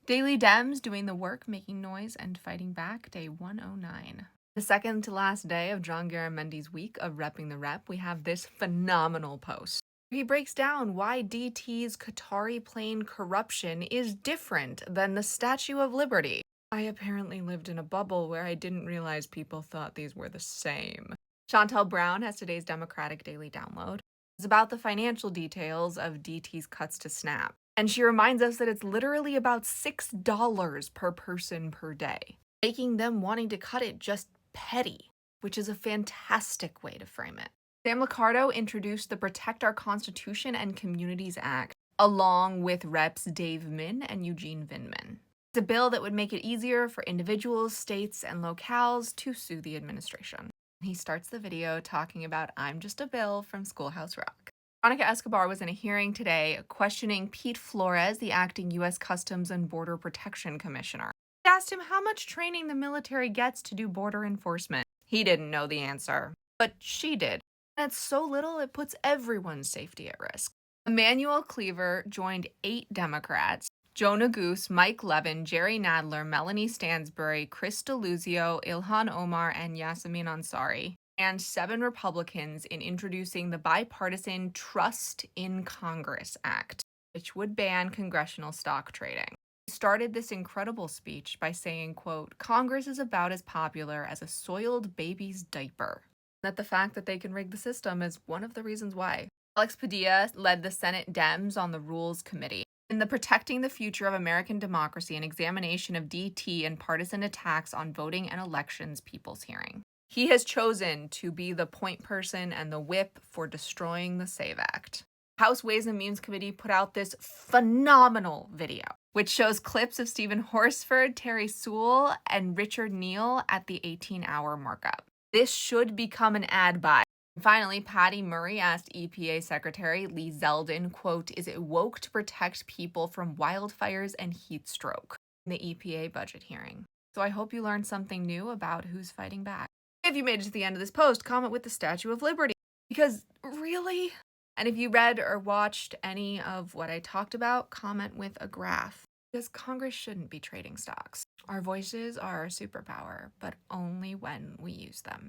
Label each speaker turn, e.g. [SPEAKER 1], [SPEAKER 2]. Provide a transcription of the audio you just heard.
[SPEAKER 1] Daily Dems doing the work, making noise, and fighting back, day 109. The second to last day of John Garamendi's week of repping the rep, we have this phenomenal post. He breaks down why DT's Qatari plane corruption is different than the Statue of Liberty. I apparently lived in a bubble where I didn't realize people thought these were the same. Chantel Brown has today's Democratic Daily Download. It's about the financial details of DT's cuts to SNAP. And she reminds us that it's literally about $6 per person per day, making them wanting to cut it just petty, which is a fantastic way to frame it. Sam Liccardo introduced the Protect Our Constitution and Communities Act, along with Reps Dave Min and Eugene Vindman. It's a bill that would make it easier for individuals, states, and locales to sue the administration. He starts the video talking about I'm Just a Bill from Schoolhouse Rock. Veronica Escobar was in a hearing today questioning Pete Flores, the acting U.S. Customs and Border Protection Commissioner. She asked him how much training the military gets to do border enforcement. He didn't know the answer, but she did. And it's so little it puts everyone's safety at risk. Emmanuel Cleaver joined 8 Democrats: Joe Neguse, Mike Levin, Jerry Nadler, Melanie Stansbury, Chris Deluzio, Ilhan Omar, and Yasemin Ansari, and 7 Republicans in introducing the bipartisan Trust in Congress Act, which would ban congressional stock trading. He started this incredible speech by saying, quote, "Congress is about as popular as a soiled baby's diaper." That the fact that they can rig the system is one of the reasons why. Alex Padilla led the Senate Dems on the Rules Committee. In the Protecting the Future of American Democracy, an examination of DT and partisan attacks on voting and elections people's hearing. He has chosen to be the point person and the whip for destroying the SAVE Act. House Ways and Means Committee put out this phenomenal video, which shows clips of Stephen Horsford, Terry Sewell, and Richard Neal at the 18-hour markup. This should become an ad buy. Finally, Patty Murray asked EPA Secretary Lee Zeldin, quote, "Is it woke to protect people from wildfires and heat stroke?" in the EPA budget hearing. So I hope you learned something new about who's fighting back. If you made it to the end of this post, comment with the Statue of Liberty. Because really? And if you read or watched any of what I talked about, comment with a graph. Because Congress shouldn't be trading stocks. Our voices are our superpower, but only when we use them.